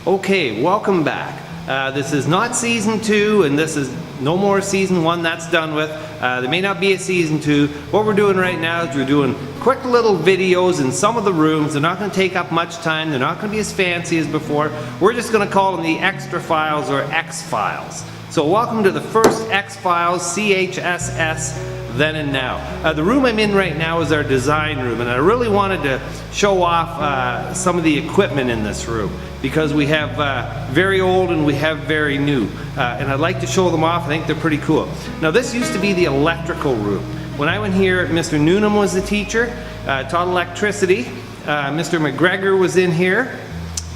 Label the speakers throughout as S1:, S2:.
S1: Okay, welcome back. This is not season 2, and this is no more season 1. That's done with. There may not be a season 2. What we're doing right now is we're doing quick little videos in some of the rooms. They're not going to take up much time. They're not going to be as fancy as before. We're just going to call them the extra files or X files. So welcome to the first X files, CHSS. Then and now. The room I'm in right now is our design room, and I really wanted to show off some of the equipment in this room because we have very old and we have very new, and I'd like to show them off. I think they're pretty cool. Now this used to be the electrical room. When I went here, Mr. Noonan was the teacher, taught electricity. Mr. McGregor was in here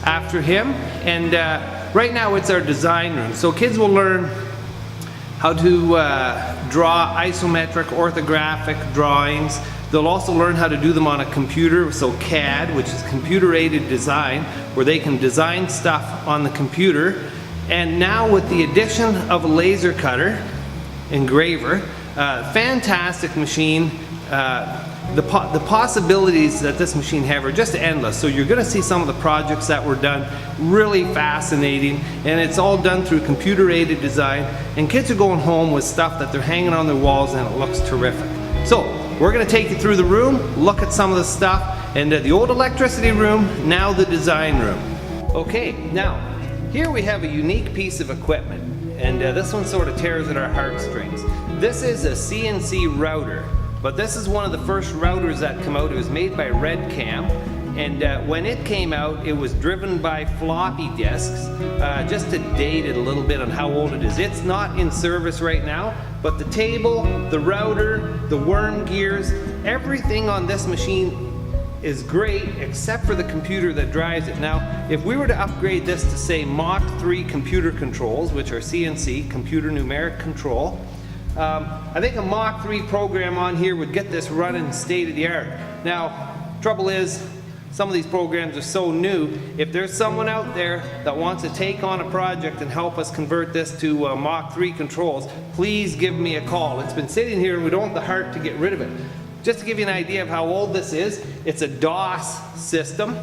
S1: after him, and right now it's our design room. So kids will learn how to draw isometric orthographic drawings. They'll also learn how to do them on a computer, so CAD, which is computer-aided design, where they can design stuff on the computer. And now with the addition of a laser cutter, engraver, fantastic machine. The possibilities that this machine have are just endless. So you're going to see some of the projects that were done, really fascinating, and it's all done through computer-aided design, and kids are going home with stuff that they're hanging on their walls and it looks terrific. So we're going to take you through the room, look at some of the stuff, and the old electricity room, now the design room. Okay, now here we have a unique piece of equipment, and this one sort of tears at our heartstrings. This is a CNC router. But this is one of the first routers that come out. It was made by Redcam, and when it came out, it was driven by floppy disks. Just to date it a little bit on how old it is. It's not in service right now, but the table, the router, the worm gears, everything on this machine is great except for the computer that drives it. Now, if we were to upgrade this to say Mach 3 computer controls, which are CNC, computer numeric control, I think a Mach 3 program on here would get this running state of the art. Now, trouble is, some of these programs are so new. If there's someone out there that wants to take on a project and help us convert this to Mach 3 controls, please give me a call. It's been sitting here and we don't have the heart to get rid of it. Just to give you an idea of how old this is, it's a DOS system.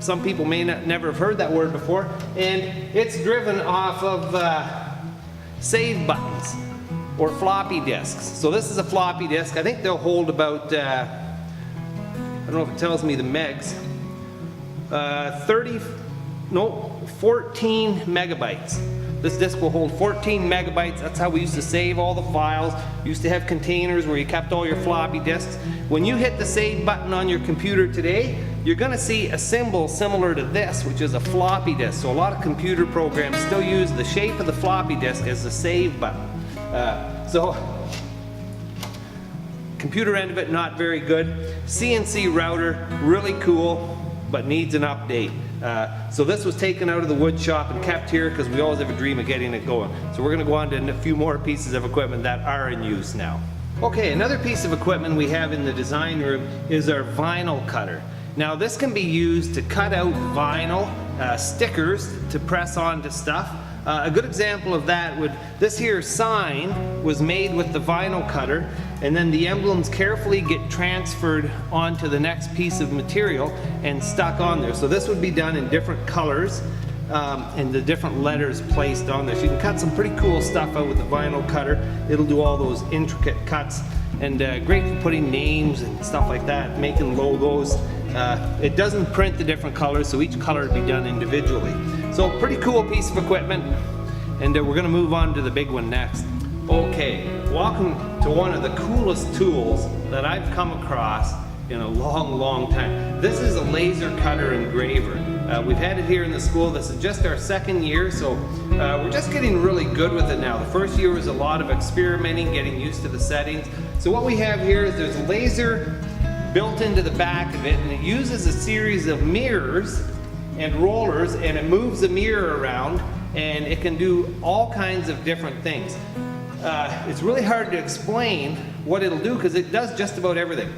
S1: Some people may never have heard that word before, and it's driven off of save buttons or floppy disks. So this is a floppy disk. I think they'll hold about, I don't know if it tells me the megs, 14 megabytes. This disk will hold 14 megabytes. That's how we used to save all the files. Used to have containers where you kept all your floppy disks. When you hit the save button on your computer today, you're going to see a symbol similar to this, which is a floppy disk. So a lot of computer programs still use the shape of the floppy disk as the save button. So computer end of it, not very good. CNC router, really cool, but needs an update. So this was taken out of the wood shop and kept here because we always have a dream of getting it going. So we're going to go on to a few more pieces of equipment that are in use now. Okay, another piece of equipment we have in the design room is our vinyl cutter. Now this can be used to cut out vinyl stickers to press onto stuff. A good example of that would, this here sign was made with the vinyl cutter, and then the emblems carefully get transferred onto the next piece of material and stuck on there. So this would be done in different colors and the different letters placed on there. So you can cut some pretty cool stuff out with the vinyl cutter. It'll do all those intricate cuts, and great for putting names and stuff like that, making logos. It doesn't print the different colors, so each color will be done individually. So pretty cool piece of equipment, and we're going to move on to the big one next. Okay, welcome to one of the coolest tools that I've come across in a long time. This is a laser cutter engraver. We've had it here in the school. This is just our second year, so we're just getting really good with it now. The first year was a lot of experimenting, getting used to the settings. So what we have here is there's a laser built into the back of it, and it uses a series of mirrors and rollers, and it moves the mirror around, and it can do all kinds of different things. It's really hard to explain what it'll do because it does just about everything.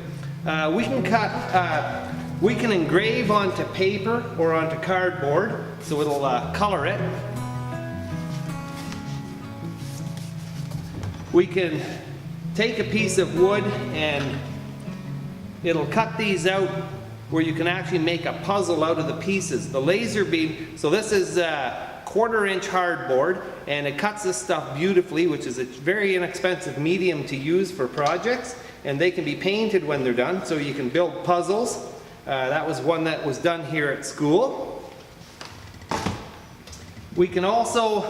S1: We can engrave onto paper or onto cardboard, so it'll color it. We can take a piece of wood and it'll cut these out where you can actually make a puzzle out of the pieces. The laser beam, so this is 1/4-inch hardboard, and it cuts this stuff beautifully, which is a very inexpensive medium to use for projects, and they can be painted when they're done, so you can build puzzles. That was one that was done here at school. We can also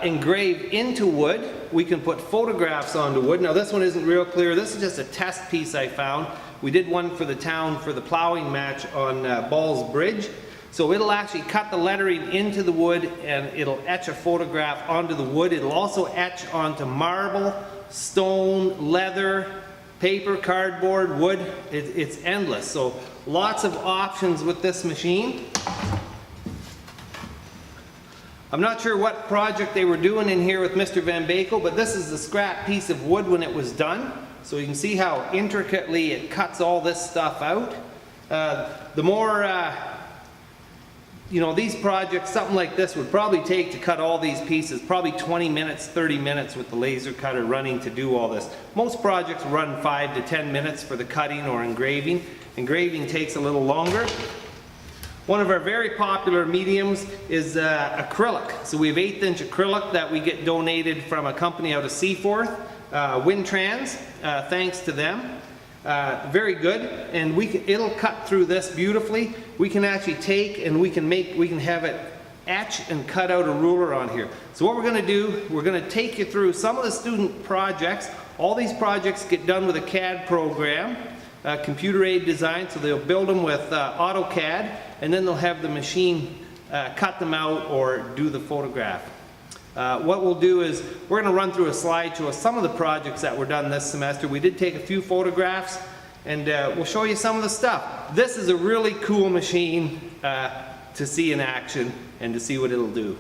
S1: engrave into wood. We can put photographs onto wood. Now this one isn't real clear. This is just a test piece I found. We did one for the town for the plowing match on Balls Bridge. So it'll actually cut the lettering into the wood and it'll etch a photograph onto the wood. It'll also etch onto marble, stone, leather, paper, cardboard, wood. It's endless. So lots of options with this machine. I'm not sure what project they were doing in here with Mr. Van Bakel, but this is the scrap piece of wood when it was done. So you can see how intricately it cuts all this stuff out. The more, you know, these projects, something like this would probably take to cut all these pieces, probably 20 minutes, 30 minutes with the laser cutter running to do all this. Most projects run 5 to 10 minutes for the cutting or engraving. Engraving takes a little longer. One of our very popular mediums is acrylic. So we have 1/8-inch acrylic that we get donated from a company out of Seaforth, Wintrans, thanks to them. Very good, and it'll cut through this beautifully. We can actually take and we can have it etch and cut out a ruler on here. So what we're going to do, we're going to take you through some of the student projects. All these projects get done with a CAD program. Computer aided design, so they'll build them with AutoCAD, and then they'll have the machine cut them out or do the photograph. What we'll do is we're going to run through a slideshow of some of the projects that were done this semester. We did take a few photographs, and we'll show you some of the stuff. This is a really cool machine to see in action and to see what it'll do.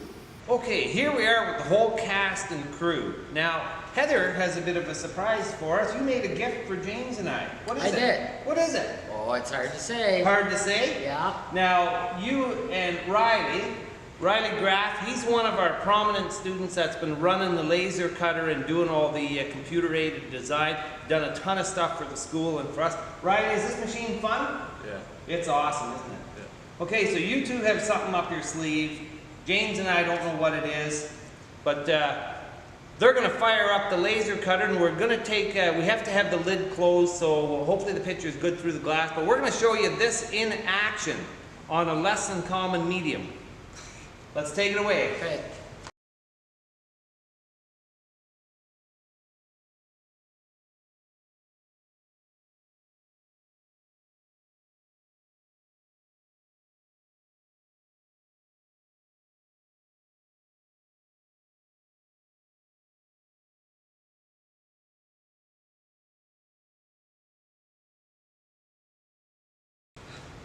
S1: Okay, here we are with the whole cast and crew. Now, Heather has a bit of a surprise for us. You made a gift for James and I. What is it? I did. What is it?
S2: Oh, it's hard to say.
S1: Hard to say?
S2: Yeah.
S1: Now, you and Riley Graff, he's one of our prominent students that's been running the laser cutter and doing all the computer-aided design. Done a ton of stuff for the school and for us. Riley, is this machine fun?
S3: Yeah.
S1: It's awesome, isn't it? Yeah. Okay, so you two have something up your sleeve. James and I don't know what it is, but they're going to fire up the laser cutter, and we're going to take, we have to have the lid closed, so hopefully the picture is good through the glass, but we're going to show you this in action on a less than common medium. Let's take it away.
S2: Okay.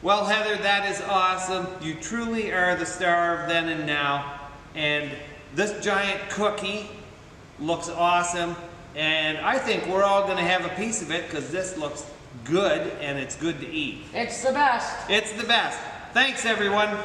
S1: Well, Heather, that is awesome. You truly are the star of then and now. And this giant cookie looks awesome. And I think we're all going to have a piece of it because this looks good and it's good to eat.
S2: It's the best.
S1: It's the best. Thanks, everyone.